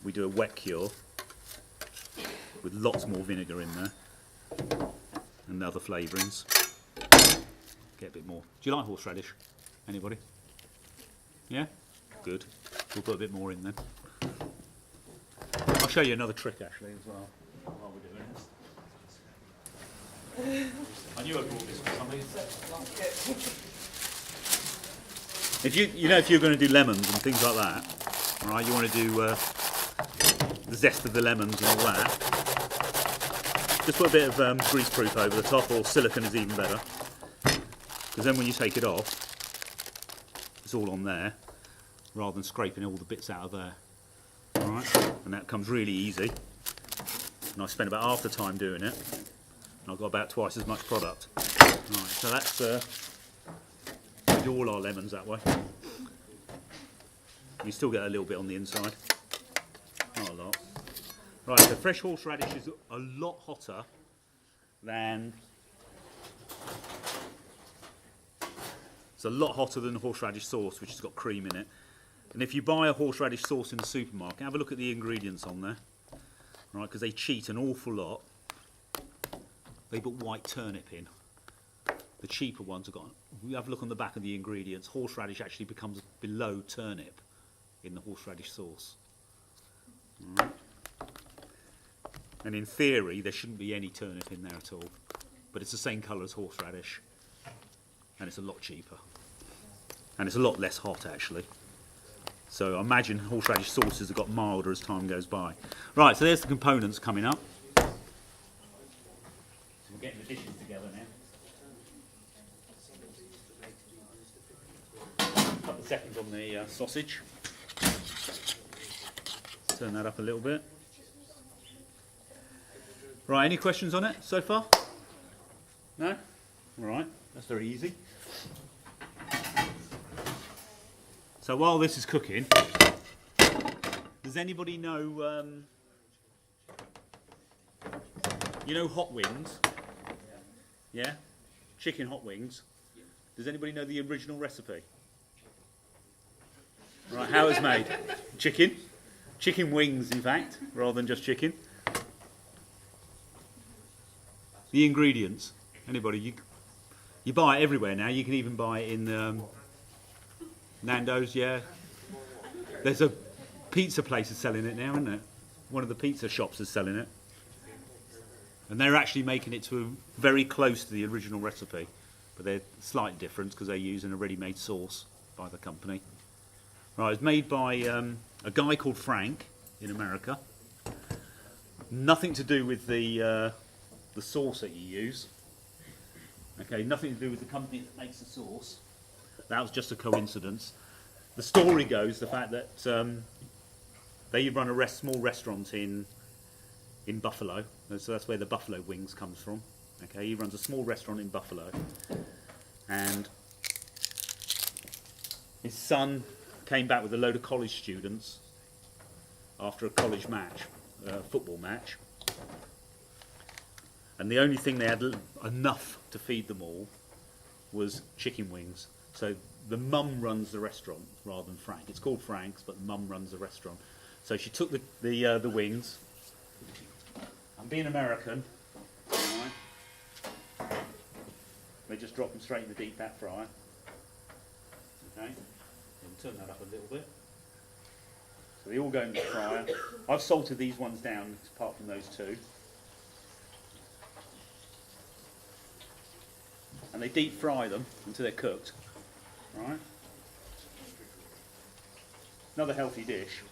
we do a wet cure with lots more vinegar in there and other flavourings. Get a bit more. Do you like horseradish? Anybody? Yeah? Good. We'll put a bit more in then. I'll show you another trick actually as well while we're doing this. I knew I brought this for something. If if you're going to do lemons and things like that, all right, you want to do the zest of the lemons and all that. Just put a bit of greaseproof over the top, or silicone is even better. Because then when you take it off, it's all on there, rather than scraping all the bits out of there. All right, and that comes really easy. And I spent about half the time doing it, and I've got about twice as much product. Right, so that's we do all our lemons that way. You still get a little bit on the inside, not a lot. Right, so fresh horseradish is a lot hotter than. It's a lot hotter than the horseradish sauce, which has got cream in it. And if you buy a horseradish sauce in the supermarket, have a look at the ingredients on there, right? Because they cheat an awful lot. They put white turnip in. The cheaper ones have got. We have a look on the back of the ingredients. Horseradish actually becomes below turnip in the horseradish sauce. All right. And in theory, there shouldn't be any turnip in there at all. But it's the same colour as horseradish. And it's a lot cheaper. And it's a lot less hot, actually. So I imagine horseradish sauces have got milder as time goes by. Right, so there's the components coming up. So we're getting the dishes together now. A couple of seconds on the sausage. Turn that up a little bit. Right, any questions on it so far? No? All right, that's very easy. So while this is cooking, does anybody know, you know hot wings? Yeah? Chicken hot wings. Does anybody know the original recipe? Right, how it's made? Chicken. Chicken wings, in fact, rather than just chicken. The ingredients. Anybody? You buy it everywhere now. You can even buy it in Nando's, yeah. There's a pizza place that's selling it now, isn't there? One of the pizza shops is selling it. And they're actually making it to very close to the original recipe. But they're slight difference because they're using a ready-made sauce by the company. Right, it's made by a guy called Frank in America. Nothing to do with the sauce that you use. Okay, nothing to do with the company that makes the sauce. That was just a coincidence. The story goes, the fact that they run a small restaurant in Buffalo, so that's where the buffalo wings comes from. Okay, he runs a small restaurant in Buffalo, and his son came back with a load of college students after a college match, football match, and the only thing they had enough to feed them all was chicken wings. So the mum runs the restaurant rather than Frank. It's called Frank's, but the mum runs the restaurant. So she took the wings, and being American, right, they just drop them straight in the deep fat fryer. Okay, and turn that up a little bit. So they all go in the fryer. I've salted these ones down, apart from those two. And they deep fry them until they're cooked. Right? Another healthy dish.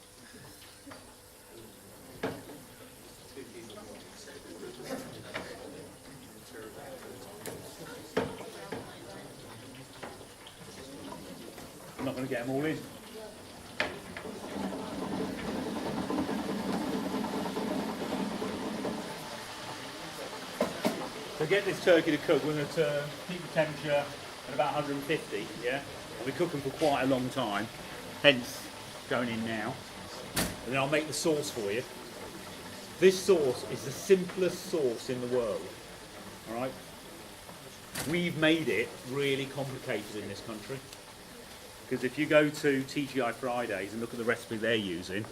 I'm not going to get them all in. To get this turkey to cook, we're going to keep the temperature at about 150, yeah? And we cook them for quite a long time, hence going in now. And then I'll make the sauce for you. This sauce is the simplest sauce in the world, all right? We've made it really complicated in this country. Because if you go to TGI Fridays and look at the recipe they're using,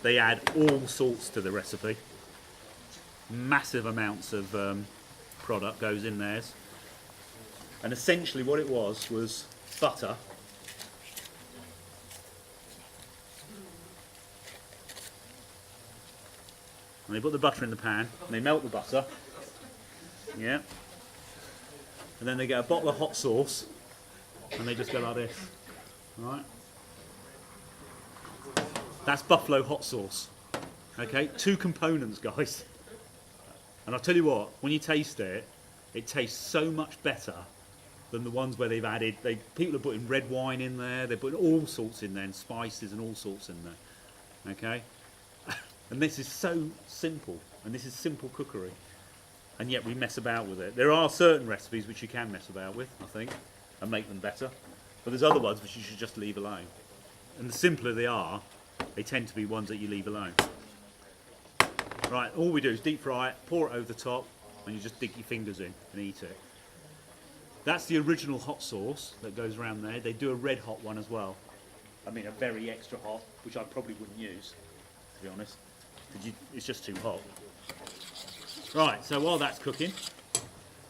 they add all sorts to the recipe. Massive amounts of product goes in theirs. And essentially what it was butter. And they put the butter in the pan, and they melt the butter. Yeah. And then they get a bottle of hot sauce, and they just go like this. Right? That's buffalo hot sauce. Okay? 2 components, guys. And I'll tell you what, when you taste it, it tastes so much better than the ones where they've added, people are putting red wine in there, they're putting all sorts in there, and spices and all sorts in there. Okay? And this is so simple, and this is simple cookery. And yet we mess about with it. There are certain recipes which you can mess about with, I think, and make them better. But there's other ones which you should just leave alone. And the simpler they are, they tend to be ones that you leave alone. Right, all we do is deep fry it, pour it over the top, and you just dig your fingers in and eat it. That's the original hot sauce that goes around there. They do a red hot one as well. I mean, a very extra hot, which I probably wouldn't use, to be honest. It's just too hot. Right, so while that's cooking,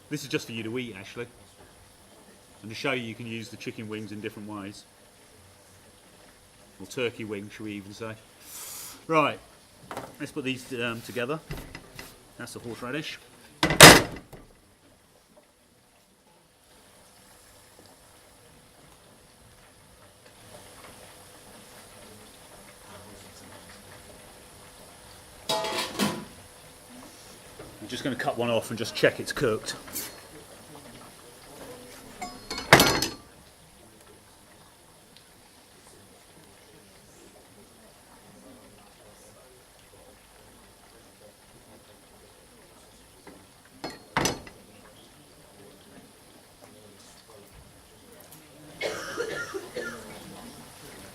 this is just for you to eat, actually. And to show you, you can use the chicken wings in different ways. Or turkey wings, should we even say. Right, let's put these together. That's the horseradish. I'm just going to cut one off and just check it's cooked.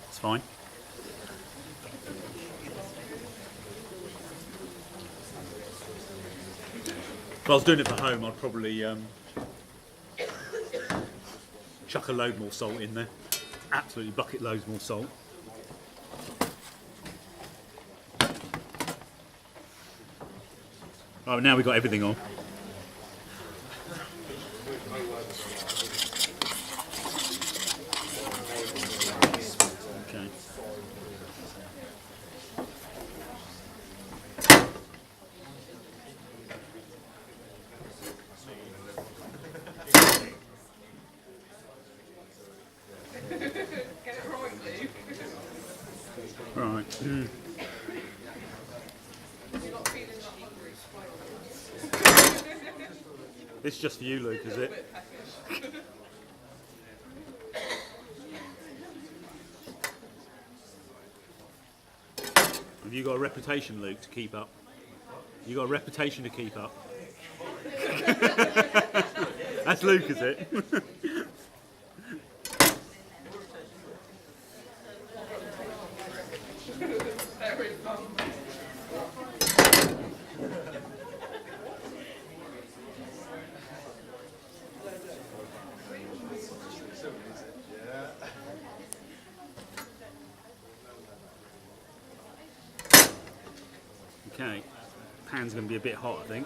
It's fine. If I was doing it for home, I'd probably chuck a load more salt in there. Absolutely bucket loads more salt. Right, now we've got everything on. Okay. Right. This is just for you, Luke, is it? Have you got a reputation, Luke, to keep up? You got a reputation to keep up? That's Luke, is it? Okay, pan's going to be a bit hot, I think.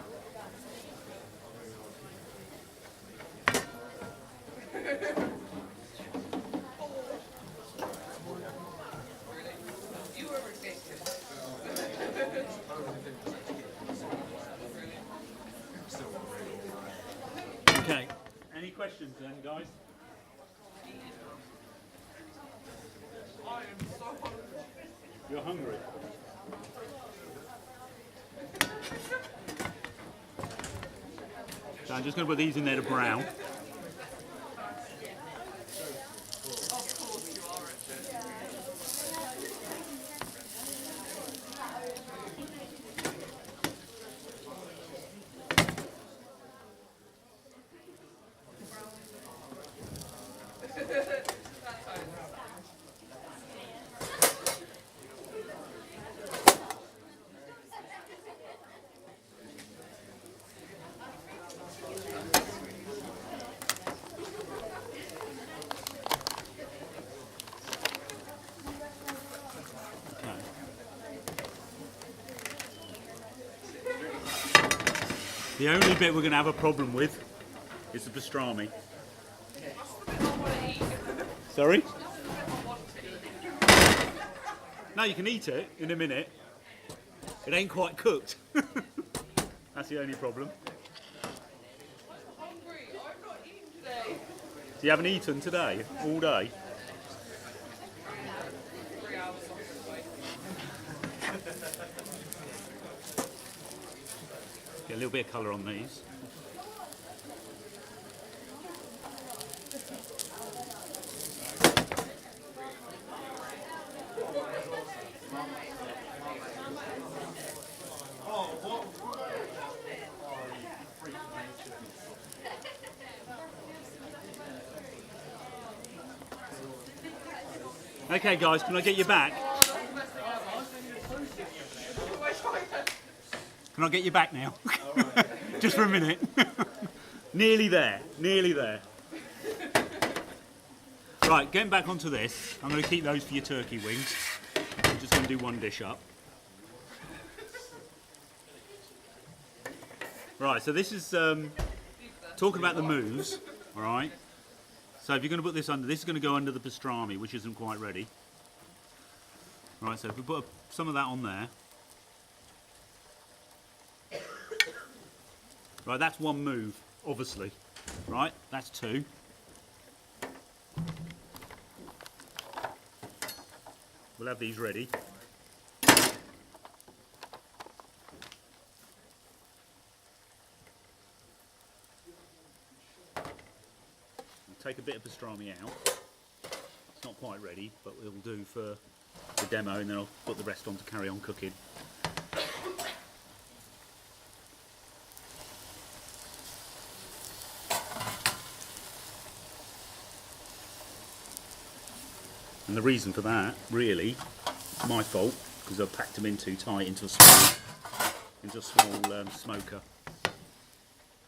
Okay, any questions then, guys? I am so hungry. You're hungry? So I'm just going to put these in there to brown. The only bit we're going to have a problem with is the pastrami. Sorry? No, you can eat it in a minute. It ain't quite cooked. That's the only problem. So you haven't eaten today, all day? Get a little bit of colour on these. Okay guys, can I get you back? Can I get you back now? Just for a minute. Nearly there, nearly there. Right, getting back onto this, I'm going to keep those for your turkey wings. I'm just going to do one dish up. Right, so this is talking about the moves, alright? So if you're going to put this under, this is going to go under the pastrami, which isn't quite ready. Right, so if we put some of that on there. Right, that's one move, obviously. Right, that's two. We'll have these ready. Take a bit of pastrami out. It's not quite ready, but it'll do for the demo, and then I'll put the rest on to carry on cooking. And the reason for that, really, my fault, because I've packed them in too tight into a small smoker.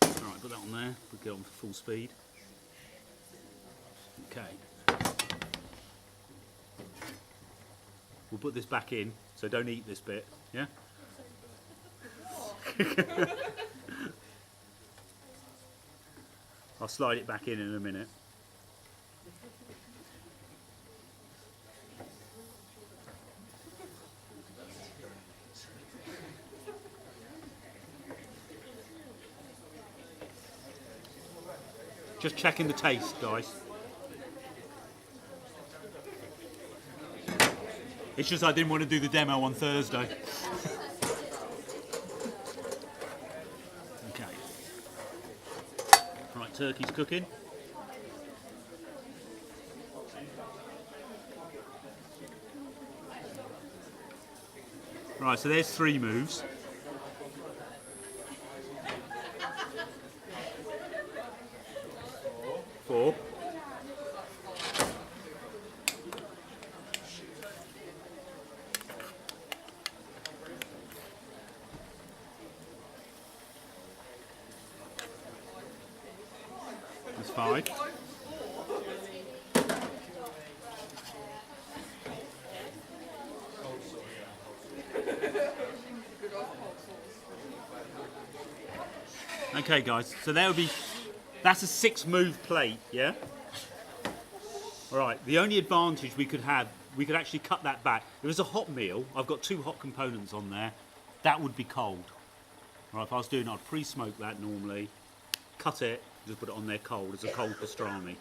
Alright, put that on there, we'll get on for full speed. Okay. We'll put this back in, so don't eat this bit, yeah? I'll slide it back in a minute. Just checking the taste, guys. It's just I didn't want to do the demo on Thursday. Okay. Right, turkey's cooking. Right, so there's 3 moves. Four. That's 5. Okay guys, so there would be, that's a 6 move plate, yeah? Alright, the only advantage we could have, we could actually cut that back. If it was a hot meal, I've got 2 hot components on there, that would be cold. Alright, if I was doing it, I'd pre-smoke that normally, cut it, just put it on there cold, as a cold pastrami.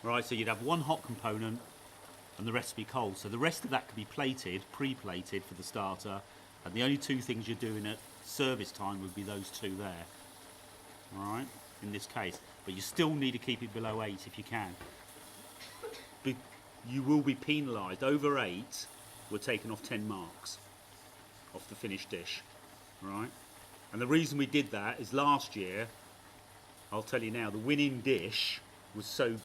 Alright, so you'd have 1 hot component, and the rest would be cold. So the rest of that could be plated, pre-plated for the starter, and the only 2 things you're doing at service time would be those 2 there. Alright, in this case. But you still need to keep it below 8 if you can. You will be penalised. Over 8, we're taking off 10 marks off the finished dish. Right? And the reason we did that is last year, I'll tell you now, the winning dish was so